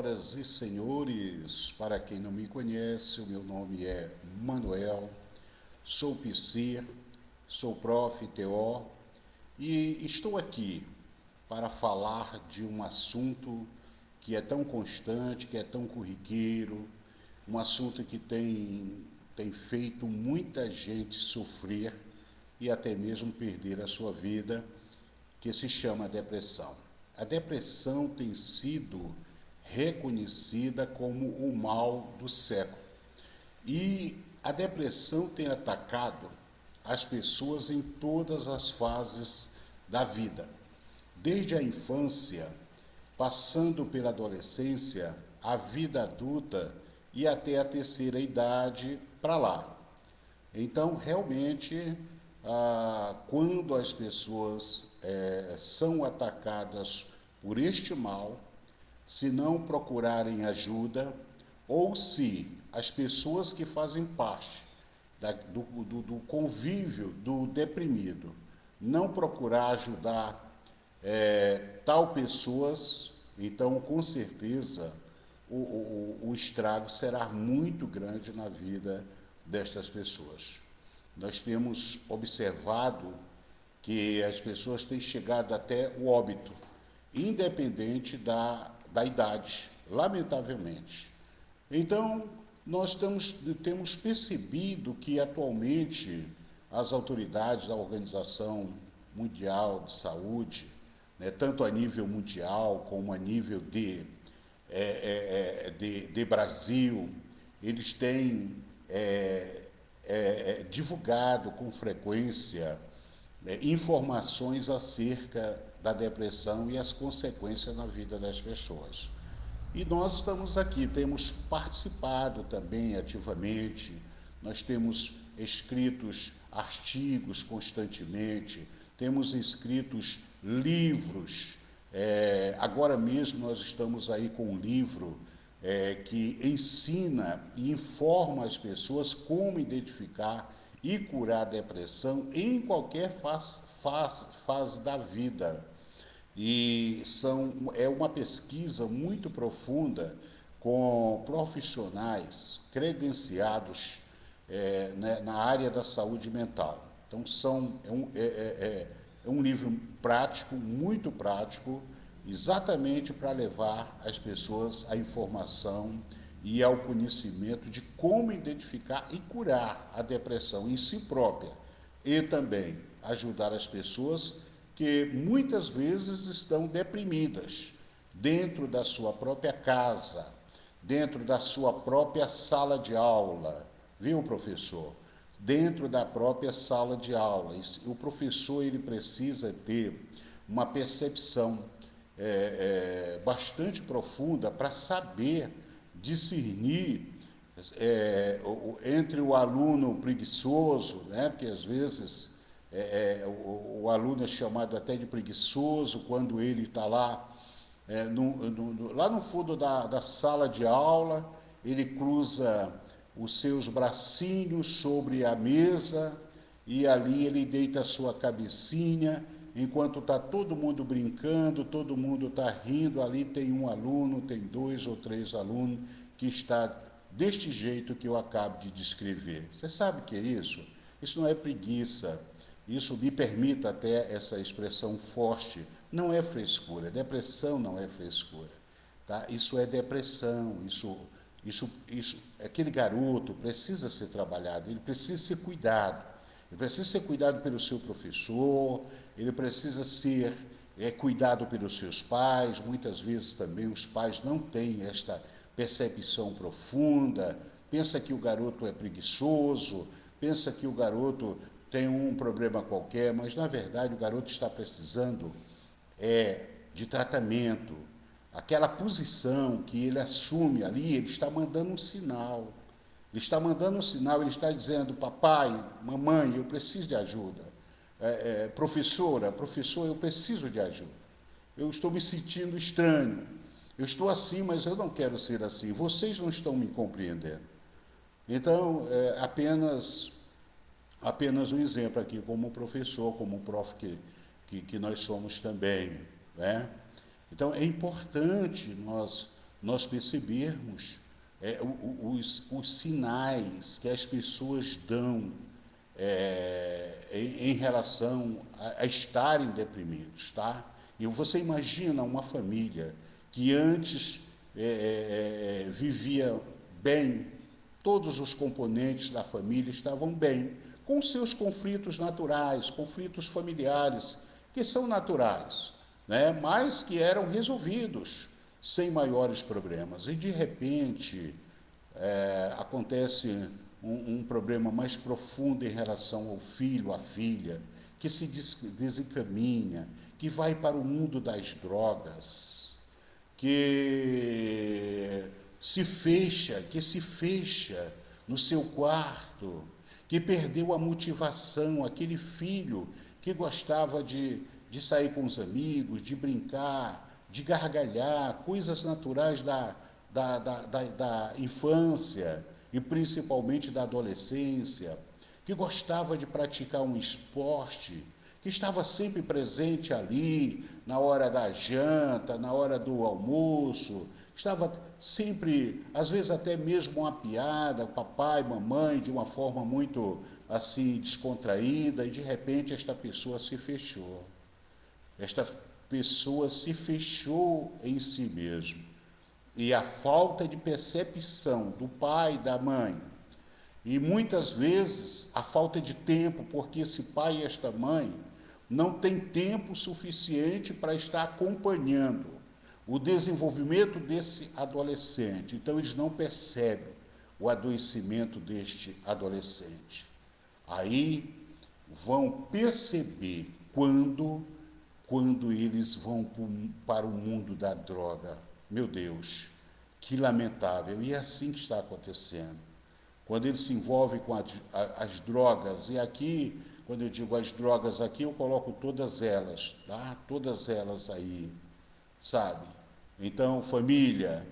Senhoras e senhores, para quem não me conhece, o meu nome é Manuel, sou psi, sou prof. TO e estou aqui para falar de um assunto que é tão constante, que é tão corriqueiro, um assunto que tem feito muita gente sofrer e até mesmo perder a sua vida, que se chama depressão. A depressão tem sido reconhecida como o mal do século. E a depressão tem atacado as pessoas em todas as fases da vida, desde a infância, passando pela adolescência, a vida adulta e até a terceira idade para lá. Então, realmente, quando as pessoas são atacadas por este mal, se não procurarem ajuda, ou se as pessoas que fazem parte do convívio do deprimido não procurar ajudar tal pessoas, então com certeza o estrago será muito grande na vida destas pessoas. Nós temos observado que as pessoas têm chegado até o óbito, independente da idade, lamentavelmente. Então, nós temos percebido que atualmente as autoridades da Organização Mundial de Saúde, né, tanto a nível mundial como a nível de Brasil, eles têm divulgado com frequência informações acerca da depressão e as consequências na vida das pessoas. E nós estamos aqui, temos participado também ativamente, nós temos escritos artigos constantemente, temos escritos livros. Agora mesmo nós estamos aí com um livro que ensina e informa as pessoas como identificar e curar a depressão em qualquer fase da vida. E é uma pesquisa muito profunda com profissionais credenciados né, na área da saúde mental. Então, é um livro prático, muito prático, exatamente para levar as pessoas à informação e ao conhecimento de como identificar e curar a depressão em si própria e também ajudar as pessoas que muitas vezes estão deprimidas dentro da sua própria casa, dentro da sua própria sala de aula, viu, professor? Dentro da própria sala de aula. O professor ele precisa ter uma percepção bastante profunda para saber discernir entre o aluno preguiçoso, né? Porque às vezes o aluno é chamado até de preguiçoso quando ele está lá, lá no fundo da sala de aula, ele cruza os seus bracinhos sobre a mesa e ali ele deita a sua cabecinha, enquanto está todo mundo brincando, todo mundo está rindo, ali tem um aluno, tem 2 ou 3 alunos que está deste jeito que eu acabo de descrever. Você sabe o que é isso? Isso não é preguiça, isso me permita até essa expressão forte, não é frescura, depressão não é frescura, tá? Isso é depressão, aquele garoto precisa ser trabalhado, ele precisa ser cuidado. Ele precisa ser cuidado pelo seu professor, ele precisa ser cuidado pelos seus pais. Muitas vezes também os pais não têm esta percepção profunda, pensa que o garoto é preguiçoso, pensa que o garoto tem um problema qualquer, mas na verdade o garoto está precisando de tratamento. Aquela posição que ele assume ali, ele está mandando um sinal. Ele está mandando um sinal, ele está dizendo, papai, mamãe, eu preciso de ajuda. Professora, professor, eu preciso de ajuda. Eu estou me sentindo estranho. Eu estou assim, mas eu não quero ser assim. Vocês não estão me compreendendo. Então, apenas um exemplo aqui, como professor, como prof que nós somos também, né? Então, é importante nós nós percebermos os sinais que as pessoas dão em relação a estarem deprimidos, tá? E você imagina uma família que antes vivia bem, todos os componentes da família estavam bem, com seus conflitos naturais, conflitos familiares, que são naturais, né? Mas que eram resolvidos sem maiores problemas. E, de repente, acontece um problema mais profundo em relação ao filho, à filha, que se desencaminha, que vai para o mundo das drogas, que se fecha no seu quarto, que perdeu a motivação, aquele filho que gostava de sair com os amigos, de brincar, de gargalhar, coisas naturais da infância e principalmente da adolescência, que gostava de praticar um esporte, que estava sempre presente ali, na hora da janta, na hora do almoço, estava sempre, às vezes até mesmo uma piada, papai, mamãe, de uma forma muito assim descontraída, e de repente esta pessoa se fechou. Esta pessoa se fechou em si mesmo. E a falta de percepção do pai e da mãe, e muitas vezes a falta de tempo, porque esse pai e esta mãe não têm tempo suficiente para estar acompanhando o desenvolvimento desse adolescente. Então eles não percebem o adoecimento deste adolescente. Aí vão perceber quando eles vão para o mundo da droga. Meu Deus, que lamentável. E é assim que está acontecendo. Quando ele se envolve com as drogas, e aqui, quando eu digo as drogas aqui, eu coloco todas elas, tá? Todas elas aí, sabe? Então, família,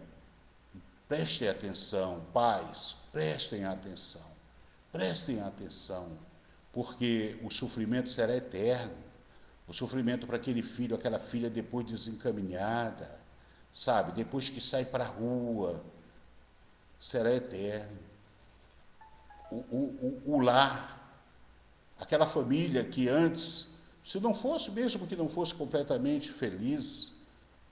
prestem atenção, pais, prestem atenção, porque o sofrimento será eterno. O sofrimento para aquele filho, aquela filha depois desencaminhada, sabe? Depois que sai para a rua, será eterno. O lar, aquela família que antes, se não fosse, mesmo que não fosse completamente feliz,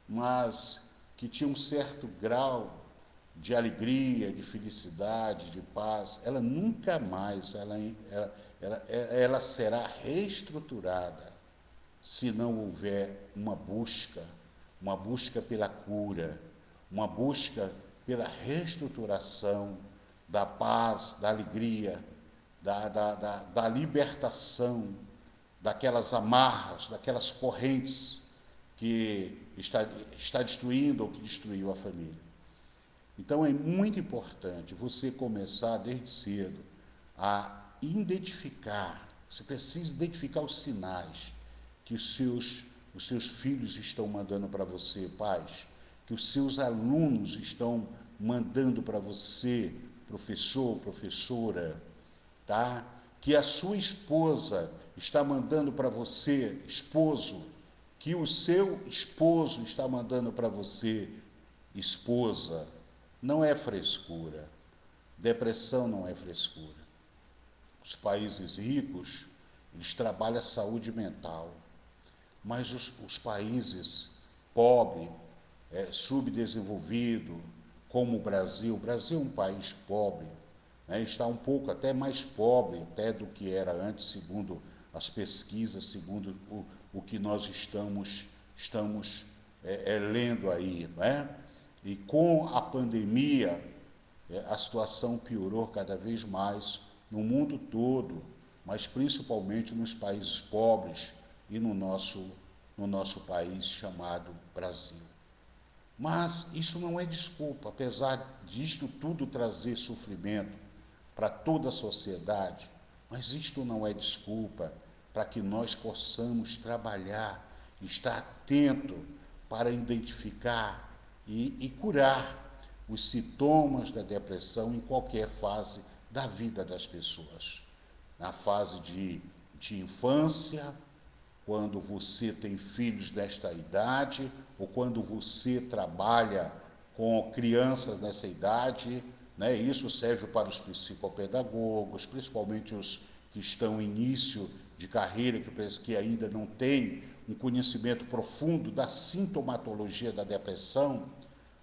mas que tinha um certo grau de alegria, de felicidade, de paz, ela nunca mais ela será reestruturada se não houver uma busca pela cura, uma busca pela reestruturação da paz, da alegria, da libertação daquelas amarras, daquelas correntes que está destruindo ou que destruiu a família. Então é muito importante você começar desde cedo a identificar, você precisa identificar os sinais que os seus filhos estão mandando para você, pais, que os seus alunos estão mandando para você, professor, professora, tá? Que a sua esposa está mandando para você, esposo, que o seu esposo está mandando para você, esposa. Não é frescura. Depressão não é frescura. Os países ricos, eles trabalham a saúde mental, mas os países pobres, subdesenvolvidos, como o Brasil é um país pobre, né, está um pouco até mais pobre até do que era antes, segundo as pesquisas, segundo o que nós estamos lendo aí, né? E com a pandemia, a situação piorou cada vez mais no mundo todo, mas principalmente nos países pobres e no nosso país chamado Brasil. Mas isso não é desculpa, apesar disto tudo trazer sofrimento para toda a sociedade, mas isto não é desculpa para que nós possamos trabalhar, estar atento para identificar e curar os sintomas da depressão em qualquer fase da vida das pessoas. Na fase de infância, quando você tem filhos desta idade, ou quando você trabalha com crianças nessa idade, né? Isso serve para os psicopedagogos, principalmente os que estão em início de carreira, que ainda não têm um conhecimento profundo da sintomatologia da depressão,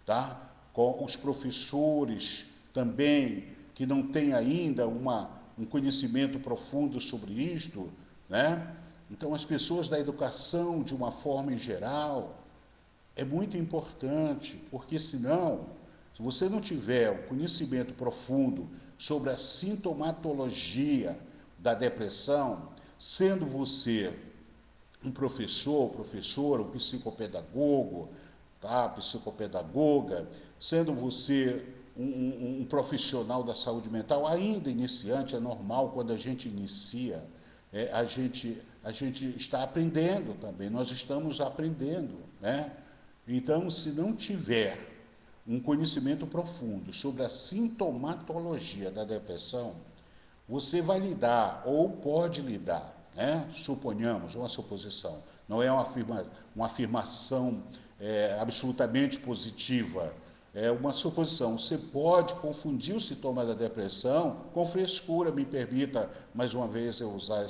tá? Com os professores também, que não têm ainda um conhecimento profundo sobre isto, né? Então, as pessoas da educação, de uma forma em geral, é muito importante, porque senão, se você não tiver um conhecimento profundo sobre a sintomatologia da depressão, sendo você um professor, professora, um psicopedagogo, tá? Psicopedagoga, sendo você um profissional da saúde mental, ainda iniciante, é normal quando a gente inicia, a gente está aprendendo também, nós estamos aprendendo, né? Então, se não tiver um conhecimento profundo sobre a sintomatologia da depressão, você vai lidar, ou pode lidar, né? Suponhamos, uma suposição, não é uma afirmação absolutamente positiva, é uma suposição. Você pode confundir o sintoma da depressão com frescura, me permita mais uma vez eu usar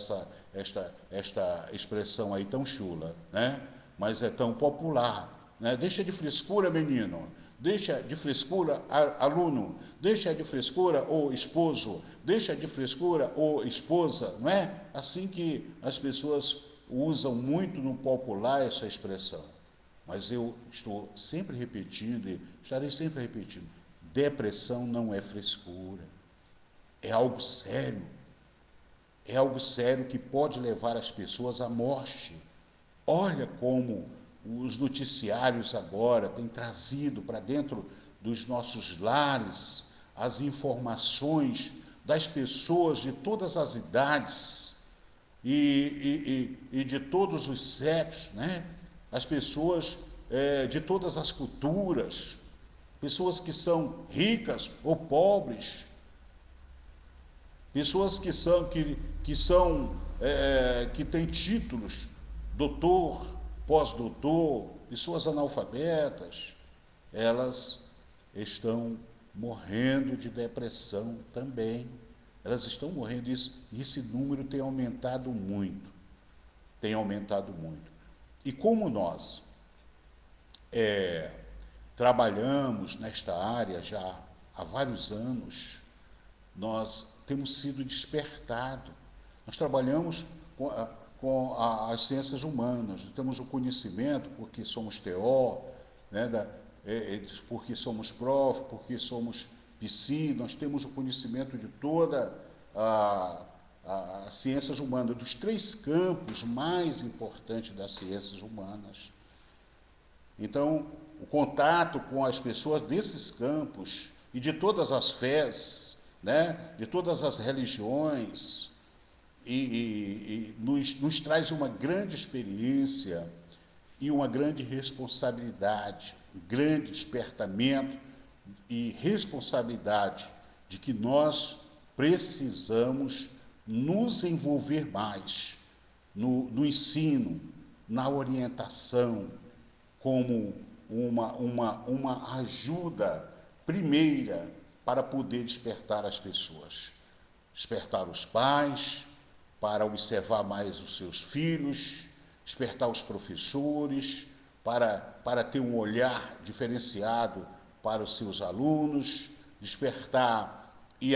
esta expressão aí tão chula, né? Mas é tão popular, né? Deixa de frescura, menino. Deixa de frescura, aluno. Deixa de frescura, ô esposo. Deixa de frescura, ô esposa. Não é assim que as pessoas usam muito no popular essa expressão. Mas eu estou sempre repetindo, e estarei sempre repetindo: depressão não é frescura. É algo sério. É algo sério que pode levar as pessoas à morte. Olha como os noticiários agora têm trazido para dentro dos nossos lares as informações das pessoas de todas as idades e de todos os sexos, né? As pessoas de todas as culturas, pessoas que são ricas ou pobres, pessoas que têm títulos, doutor, pós-doutor, pessoas analfabetas, elas estão morrendo de depressão também. Elas estão morrendo, e esse número tem aumentado muito. Tem aumentado muito. E como nós trabalhamos nesta área já há vários anos, nós temos sido despertados. Nós trabalhamos com as ciências humanas, temos o conhecimento, porque somos TO, né, porque somos prof, porque somos psi, nós temos o conhecimento de toda as ciências humanas, dos 3 campos mais importantes das ciências humanas. Então, o contato com as pessoas desses campos e de todas as fés, né, de todas as religiões, nos traz uma grande experiência e uma grande responsabilidade, um grande despertamento e responsabilidade de que nós precisamos nos envolver mais no ensino, na orientação, como uma ajuda primeira para poder despertar as pessoas. Despertar os pais para observar mais os seus filhos, despertar os professores para ter um olhar diferenciado para os seus alunos, despertar e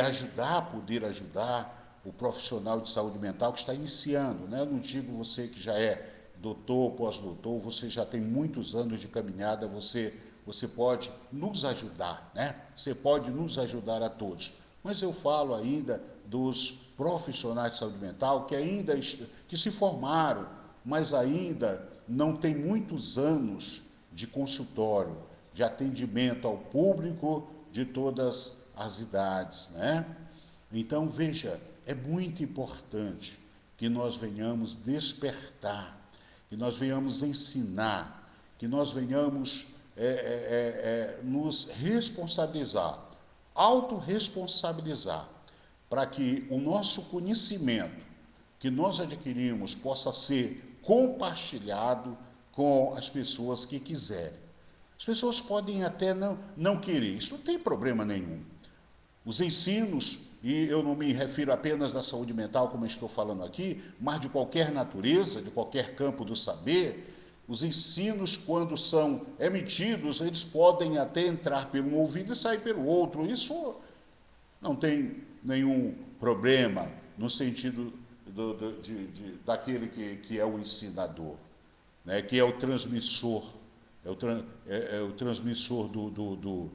poder ajudar o profissional de saúde mental que está iniciando, né? Eu não digo você que já é doutor, pós-doutor, você já tem muitos anos de caminhada, você pode nos ajudar, né? Você pode nos ajudar a todos. Mas eu falo ainda dos profissionais de saúde mental que se formaram, mas ainda não têm muitos anos de consultório, de atendimento ao público de todas as idades, né? Então, veja, é muito importante que nós venhamos despertar, que nós venhamos ensinar, que nós venhamos nos responsabilizar, autorresponsabilizar, para que o nosso conhecimento que nós adquirimos possa ser compartilhado com as pessoas que quiserem. As pessoas podem até não querer, isso não tem problema nenhum. Os ensinos, e eu não me refiro apenas da saúde mental, como eu estou falando aqui, mas de qualquer natureza, de qualquer campo do saber, os ensinos, quando são emitidos, eles podem até entrar por um ouvido e sair pelo outro. Isso não tem nenhum problema no sentido daquele que é o ensinador, né, que é o transmissor, é o transmissor do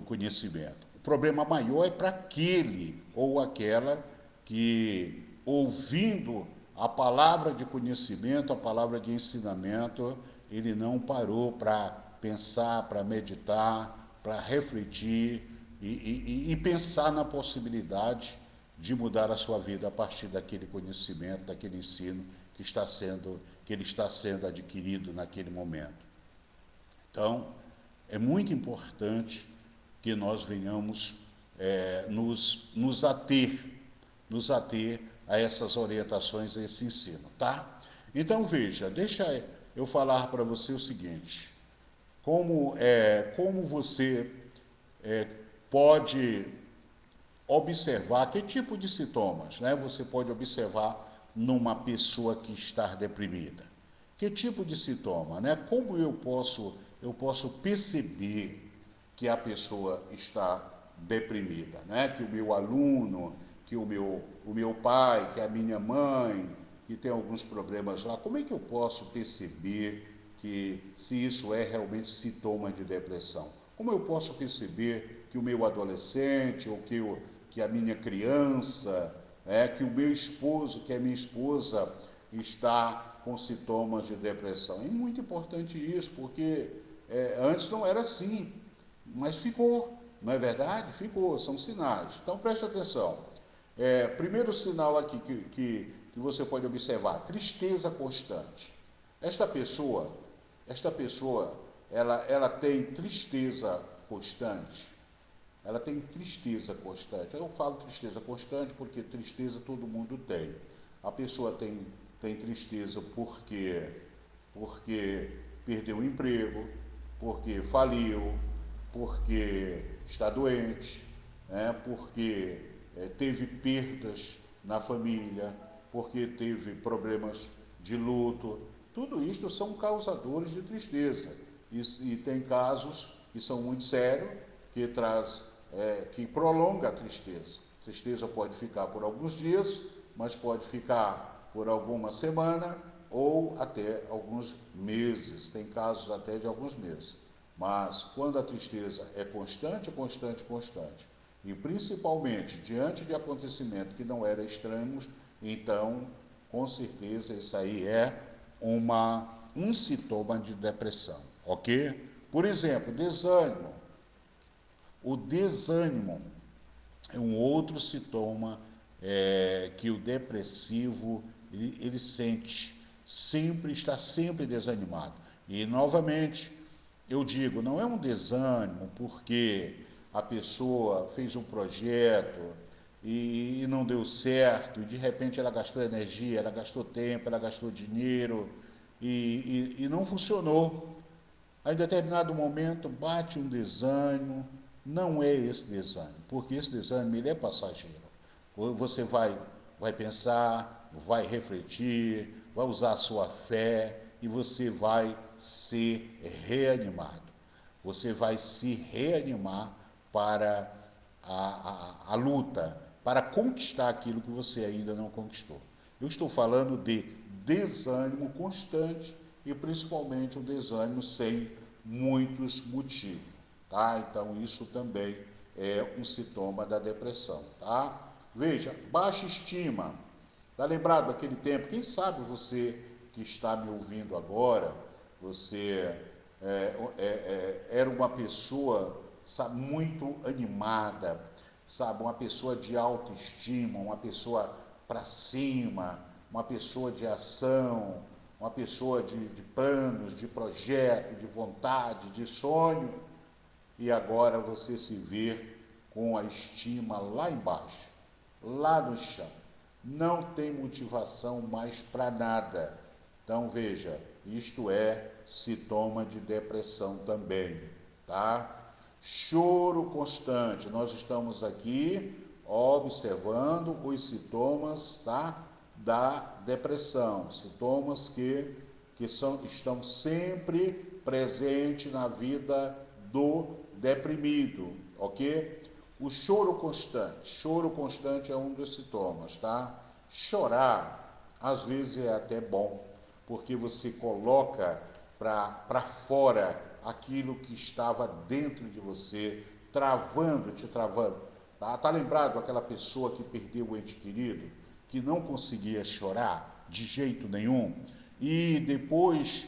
conhecimento. O problema maior é para aquele ou aquela que, ouvindo a palavra de conhecimento, a palavra de ensinamento, ele não parou para pensar, para meditar, para refletir e pensar na possibilidade de mudar a sua vida a partir daquele conhecimento, daquele ensino que ele está sendo adquirido naquele momento. Então, é muito importante que nós venhamos nos ater a essas orientações, a esse ensino, tá? Então, veja, deixa eu falar para você o seguinte, como você pode observar, que tipo de sintomas, né, você pode observar numa pessoa que está deprimida. Que tipo de sintoma, né? Como eu posso perceber que a pessoa está deprimida, né? Que o meu aluno, que o meu pai, que a minha mãe, que tem alguns problemas lá, como é que eu posso perceber que se isso é realmente sintoma de depressão? Como eu posso perceber que o meu adolescente ou que a minha criança, que o meu esposo, que a minha esposa está com sintomas de depressão? É muito importante isso, porque antes não era assim, mas ficou, não é verdade? Ficou, são sinais. Então preste atenção. Primeiro sinal aqui que você pode observar, tristeza constante. Esta pessoa, ela tem tristeza constante. Ela tem tristeza constante. Eu falo tristeza constante porque tristeza todo mundo tem. A pessoa tem tristeza porque perdeu o emprego, porque faliu, porque está doente, porque teve perdas na família, porque teve problemas de luto. Tudo isto são causadores de tristeza. E tem casos que são muito sérios, que prolonga a tristeza. A tristeza pode ficar por alguns dias, mas pode ficar por alguma semana ou até alguns meses. Tem casos até de alguns meses. Mas quando a tristeza é constante, constante, constante, e principalmente diante de acontecimentos que não eram extremos, então, com certeza, isso aí é um sintoma de depressão, ok? Por exemplo, desânimo. O desânimo é um outro sintoma que o depressivo ele sente, está sempre desanimado. E, novamente, eu digo, não é um desânimo porque a pessoa fez um projeto e não deu certo, e de repente ela gastou energia, ela gastou tempo, ela gastou dinheiro e não funcionou. Aí, em determinado momento, bate um desânimo. Não é esse desânimo, porque esse desânimo ele é passageiro. Você vai pensar, vai refletir, vai usar a sua fé e você vai ser reanimado. Você vai se reanimar para a luta, para conquistar aquilo que você ainda não conquistou. Eu estou falando de desânimo constante e principalmente um desânimo sem muitos motivos, tá? Então isso também é um sintoma da depressão, tá? Veja, baixa estima. Tá lembrado daquele tempo? Quem sabe você que está me ouvindo agora, você era uma pessoa, sabe, muito animada, sabe, uma pessoa de autoestima, uma pessoa para cima, uma pessoa de ação, uma pessoa de planos, de projeto, de vontade, de sonho, e agora você se vê com a estima lá embaixo, lá no chão. Não tem motivação mais para nada. Então, veja, isto é sintoma de depressão também, tá? Choro constante, nós estamos aqui observando os sintomas, tá? Da depressão, sintomas estão sempre presentes na vida do deprimido, ok? O choro constante é um dos sintomas, tá? Chorar, às vezes é até bom, porque você coloca para fora aquilo que estava dentro de você, te travando. Tá lembrado aquela pessoa que perdeu o ente querido, que não conseguia chorar de jeito nenhum, e depois,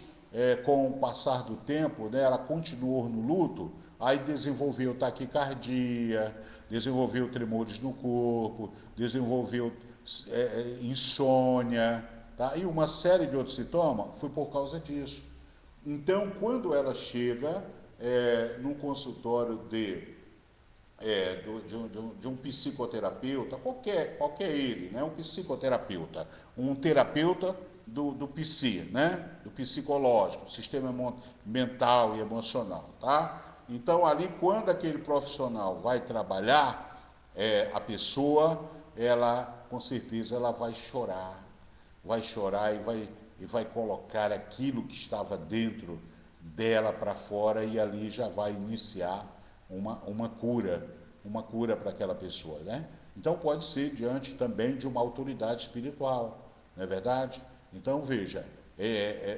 com o passar do tempo, né, ela continuou no luto, aí desenvolveu taquicardia, desenvolveu tremores no corpo, desenvolveu insônia, tá? E uma série de outros sintomas foi por causa disso. Então, quando ela chega no consultório de um psicoterapeuta, qualquer ele, né? Um psicoterapeuta, um terapeuta do psi, né? Do psicológico, sistema mental e emocional, tá? Então, ali, quando aquele profissional vai trabalhar, a pessoa, ela, com certeza, ela vai chorar e vai colocar aquilo que estava dentro dela para fora e ali já vai iniciar uma cura para aquela pessoa, né? Então pode ser diante também de uma autoridade espiritual, não é verdade? Então veja,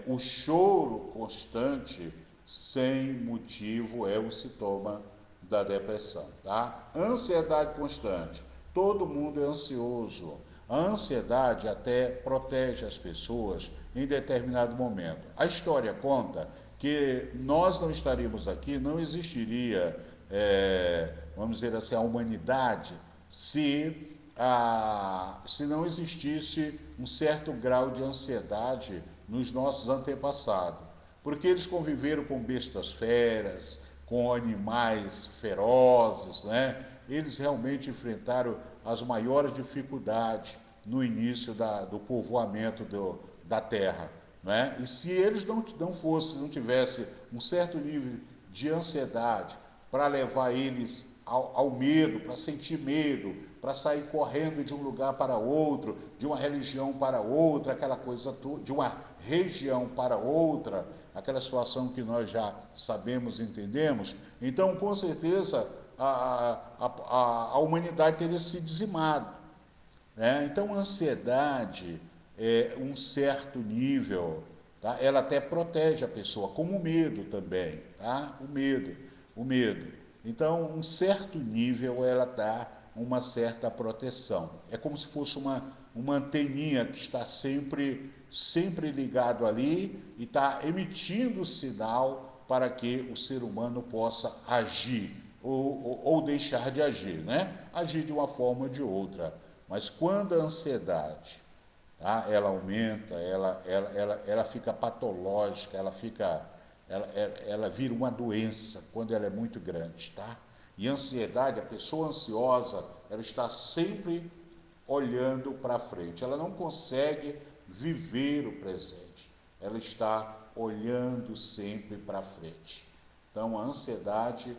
o choro constante sem motivo é um sintoma da depressão, tá? Ansiedade constante, todo mundo é ansioso. A ansiedade até protege as pessoas em determinado momento. A história conta que nós não estaríamos aqui, não existiria, vamos dizer assim, a humanidade se não existisse um certo grau de ansiedade nos nossos antepassados. Porque eles conviveram com bestas feras, com animais ferozes, né? Eles realmente enfrentaram as maiores dificuldades no início do povoamento da terra. Né? E se eles não tivessem um certo nível de ansiedade para levar eles ao medo, para sentir medo, para sair correndo de um lugar para outro, de uma religião para outra, aquela coisa toda, de uma região para outra, aquela situação que nós já sabemos e entendemos, então com certeza a humanidade teria se dizimado. Né? Então a ansiedade, um certo nível, tá? Ela até protege a pessoa, como o medo também, tá? O medo. Então, um certo nível ela dá uma certa proteção. É como se fosse uma anteninha que está sempre ligado ali e está emitindo sinal para que o ser humano possa agir ou deixar de agir, né? Agir de uma forma ou de outra. Mas quando a ansiedade, tá, ela aumenta, ela fica patológica, ela vira uma doença quando ela é muito grande, tá? E ansiedade, a pessoa ansiosa, ela está sempre olhando para frente, ela não consegue viver o presente, ela está olhando sempre para frente. Então, a ansiedade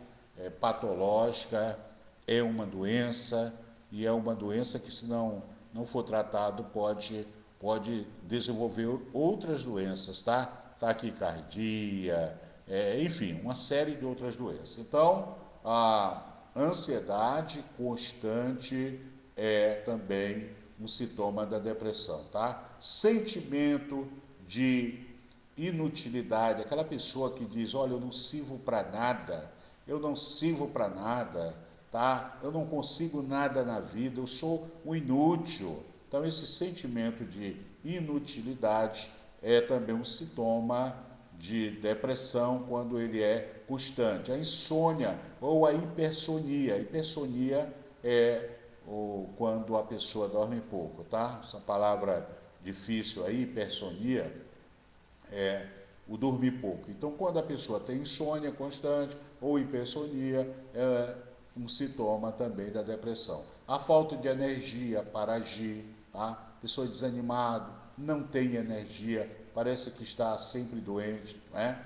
patológica é uma doença, e é uma doença que, se não for tratado, pode desenvolver outras doenças, tá? Taquicardia, enfim, uma série de outras doenças. Então, a ansiedade constante é também um sintoma da depressão, tá? Sentimento de inutilidade, aquela pessoa que diz, olha, eu não sirvo para nada, tá? Eu não consigo nada na vida, eu sou um inútil. Então, esse sentimento de inutilidade é também um sintoma de depressão quando ele é constante. A insônia ou a hipersonia. A hipersonia é quando a pessoa dorme pouco, tá? Essa palavra difícil aí, hipersonia, é o dormir pouco. Então, quando a pessoa tem insônia constante ou hipersonia, é um sintoma também da depressão. A falta de energia para agir, tá? Pessoa desanimada, não tem energia parece que está sempre doente, né?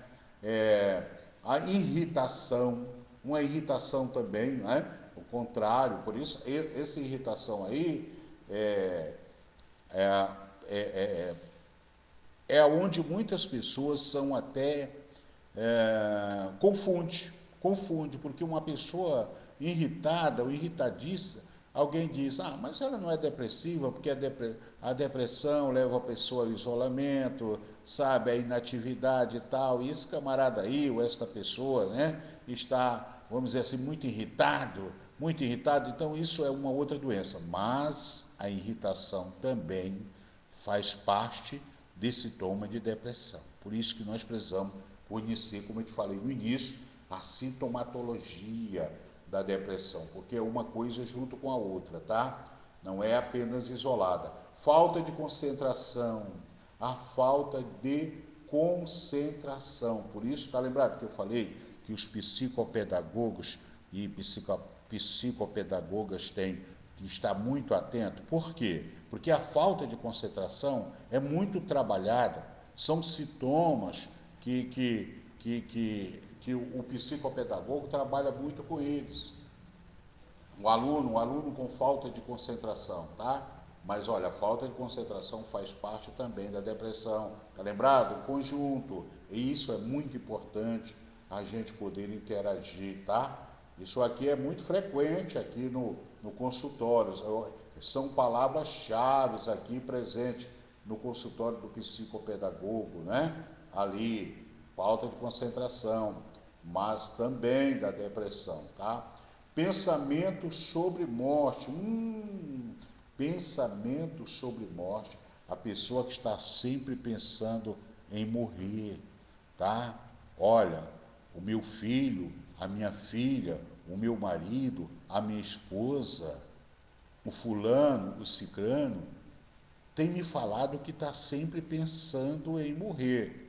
A irritação, uma irritação também, né? O contrário, por isso, essa irritação aí é, é, é, é onde muitas pessoas são até confunde, porque uma pessoa irritada ou irritadiça, alguém diz, mas ela não é depressiva, porque a depressão leva a pessoa ao isolamento, sabe, a inatividade e tal, e esse camarada aí, ou esta pessoa, né, está, vamos dizer assim, muito irritado, então isso é uma outra doença, mas a irritação também faz parte desse sintoma de depressão. Por isso que nós precisamos conhecer, como eu te falei no início, a sintomatologia da depressão, porque é uma coisa junto com a outra, tá? Não é apenas isolada. Falta de concentração, a falta de concentração. Por isso, está lembrado que eu falei que os psicopedagogos e psicopedagogas têm que estar muito atento. Por quê? Porque a falta de concentração é muito trabalhada, são sintomas que o psicopedagogo trabalha muito com eles. Um aluno com falta de concentração, tá? Mas olha, a falta de concentração faz parte também da depressão, tá lembrado? Conjunto, e isso é muito importante a gente poder interagir, tá? Isso aqui é muito frequente aqui no consultório, são palavras-chave aqui presentes no consultório do psicopedagogo, né? Ali, falta de concentração, mas também da depressão, tá? Pensamento sobre morte. Pensamento sobre morte. A pessoa que está sempre pensando em morrer, tá? Olha, o meu filho, a minha filha, o meu marido, a minha esposa, o fulano, o cicrano, tem me falado que está sempre pensando em morrer.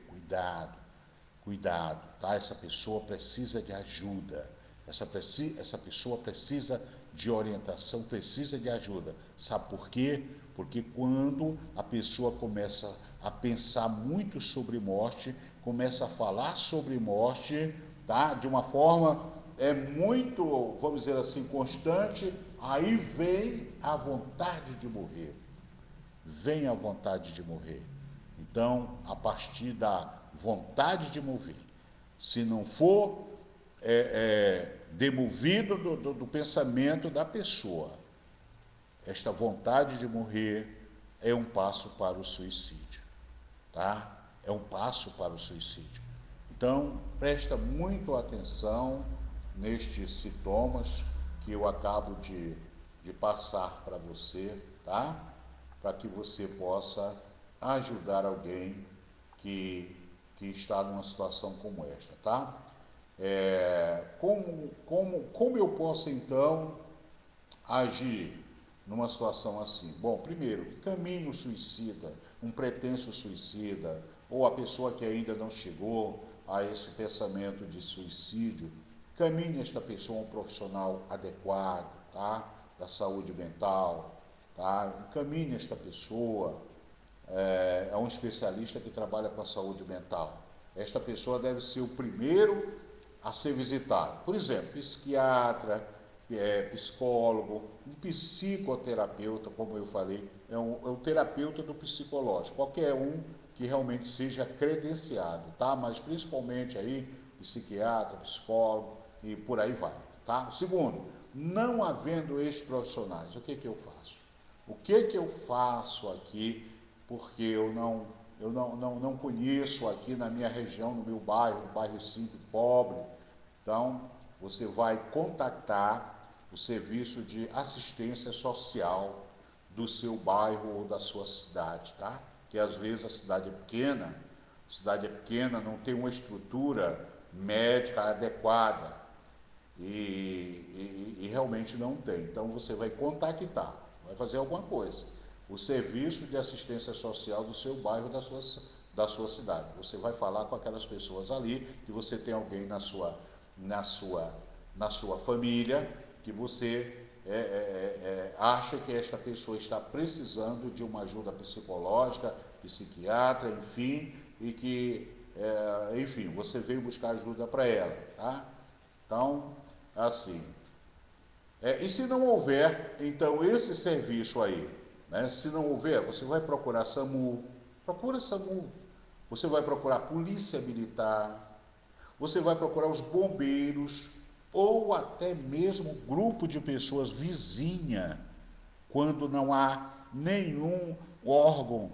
Cuidado, tá? Essa pessoa precisa de ajuda. Essa pessoa precisa de orientação, precisa de ajuda. Sabe por quê? Porque quando a pessoa começa a pensar muito sobre morte, começa a falar sobre morte, tá? De uma forma muito, vamos dizer assim, constante, aí vem a vontade de morrer. Vem a vontade de morrer. Então, a partir da vontade de mover, se não for demovido do pensamento da pessoa, esta vontade de morrer é um passo para o suicídio, tá? É um passo para o suicídio. Então, presta muito atenção nestes sintomas que eu acabo de passar para você, tá? Para que você possa ajudar alguém que está numa situação como esta, tá? Como eu posso, então, agir numa situação assim? Bom, primeiro, caminho suicida, um pretenso suicida, ou a pessoa que ainda não chegou a esse pensamento de suicídio, caminhe esta pessoa a um profissional adequado, tá? Da saúde mental, tá? Encaminhe esta pessoa a um especialista que trabalha com a saúde mental. Esta pessoa deve ser o primeiro a ser visitado. Por exemplo, psiquiatra, psicólogo, um psicoterapeuta, como eu falei, é um terapeuta do psicológico, qualquer um que realmente seja credenciado, tá? Mas principalmente aí, psiquiatra, psicólogo e por aí vai, tá? Segundo, não havendo estes profissionais, o que eu faço? O que eu faço aqui, porque eu não conheço aqui na minha região, no meu bairro, um bairro simples, pobre. Então, você vai contactar o serviço de assistência social do seu bairro ou da sua cidade, tá? Porque às vezes a cidade é pequena, não tem uma estrutura médica adequada e realmente não tem. Então, você vai contactar, vai fazer alguma coisa. O serviço de assistência social do seu bairro, da sua cidade. Você vai falar com aquelas pessoas ali, que você tem alguém na sua família, que você acha que esta pessoa está precisando de uma ajuda psicológica, psiquiatra, enfim, e que, enfim, você veio buscar ajuda para ela, tá? Então, assim, e se não houver, então, esse serviço aí, né? Se não houver, você vai procurar SAMU, procura SAMU, você vai procurar Polícia Militar, você vai procurar os bombeiros, ou até mesmo grupo de pessoas vizinha, quando não há nenhum órgão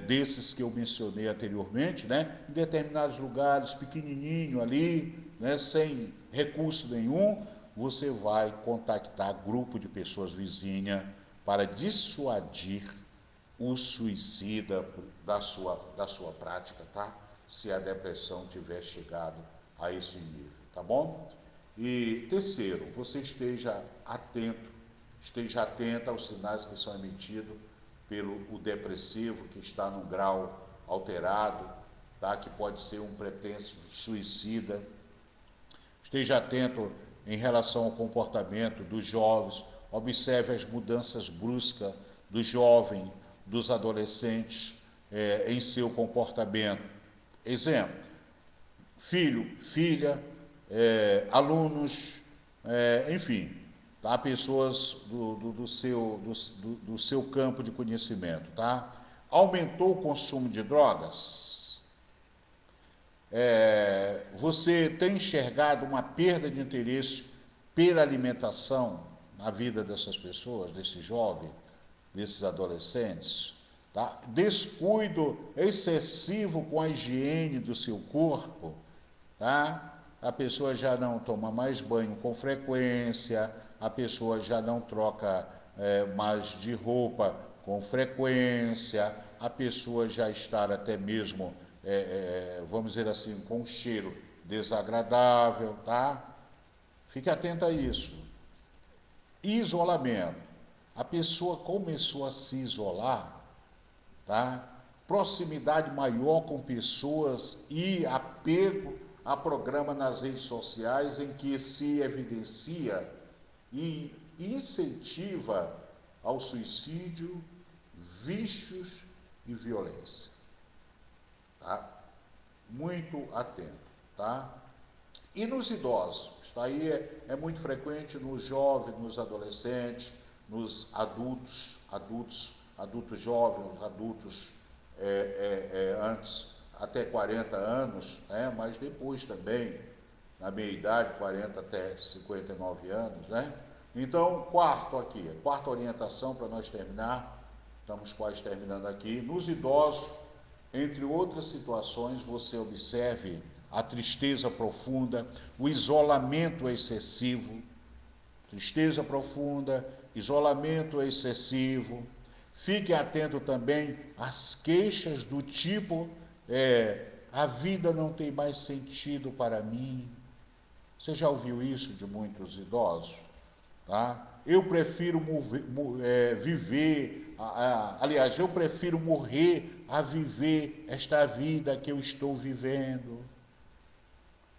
desses que eu mencionei anteriormente, né? Em determinados lugares, pequenininho ali, né? Sem recurso nenhum, você vai contactar grupo de pessoas vizinha para dissuadir o suicida da sua prática, tá? Se a depressão tiver chegado a esse nível, tá bom? E terceiro, você esteja atento aos sinais que são emitidos pelo o depressivo que está num grau alterado, tá? Que pode ser um pretenso suicida. Esteja atento em relação ao comportamento dos jovens, observe as mudanças bruscas do jovem, dos adolescentes em seu comportamento. Exemplo, filho, filha, alunos, enfim, tá? Pessoas do seu campo de conhecimento. Tá? Aumentou o consumo de drogas? Você tem enxergado uma perda de interesse pela alimentação na vida dessas pessoas, desses jovens, desses adolescentes? Tá? Descuido excessivo com a higiene do seu corpo, tá? A pessoa já não toma mais banho com frequência, a pessoa já não troca mais de roupa com frequência, a pessoa já está até mesmo, vamos dizer assim, com um cheiro desagradável, tá? Fique atento a isso. Isolamento. A pessoa começou a se isolar, tá? Proximidade maior com pessoas e apego a programa nas redes sociais em que se evidencia e incentiva ao suicídio, vícios e violência. Tá? Muito atento, tá? E nos idosos? Isso aí é muito frequente nos jovens, nos adolescentes, nos adultos jovens, adultos antes até 40 anos, né? Mas depois também, na meia idade, 40 até 59 anos, né? Então, quarta orientação para nós terminar, estamos quase terminando aqui. Nos idosos, entre outras situações, você observe a tristeza profunda, o isolamento excessivo, tristeza profunda, isolamento excessivo. Fique atento também às queixas do tipo, a vida não tem mais sentido para mim. Você já ouviu isso de muitos idosos? Tá? Eu prefiro viver, aliás, eu prefiro morrer a viver esta vida que eu estou vivendo.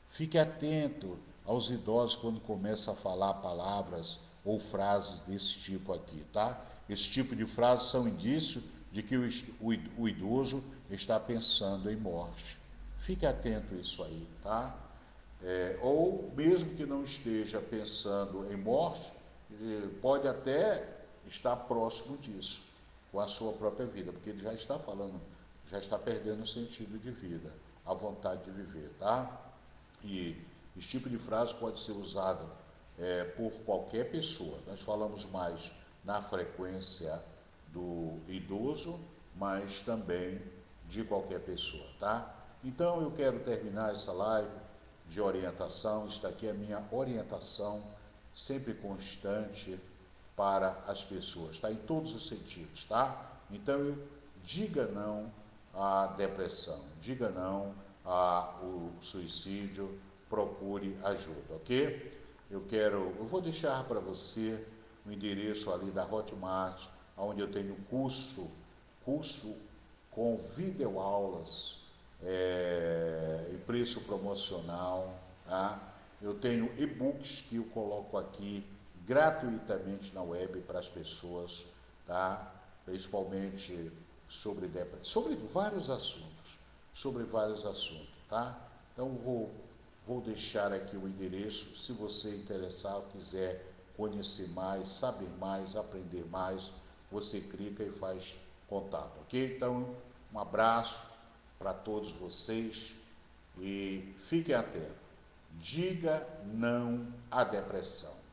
Fique atento aos idosos quando começa a falar palavras ou frases desse tipo aqui, tá? Esse tipo de frases são indício de que o idoso está pensando em morte. Fique atento a isso aí, tá? Ou mesmo que não esteja pensando em morte, pode até estar próximo disso, com a sua própria vida, porque ele já está falando, já está perdendo o sentido de vida, a vontade de viver, tá? E esse tipo de frase pode ser usado por qualquer pessoa. Nós falamos mais na frequência do idoso, mas também de qualquer pessoa, tá? Então eu quero terminar essa live de orientação. Está aqui a minha orientação, sempre constante para as pessoas, tá? Em todos os sentidos, tá? Então, diga não à depressão, diga não ao suicídio, procure ajuda, ok? Eu vou deixar para você o endereço ali da Hotmart, onde eu tenho curso com videoaulas em preço promocional, tá? Eu tenho e-books que eu coloco aqui gratuitamente na web para as pessoas, tá? Principalmente sobre vários assuntos, tá? Então vou deixar aqui o endereço, se você interessar, quiser conhecer mais, saber mais, aprender mais, você clica e faz contato, ok? Então, um abraço para todos vocês e fiquem atentos. Diga não à depressão.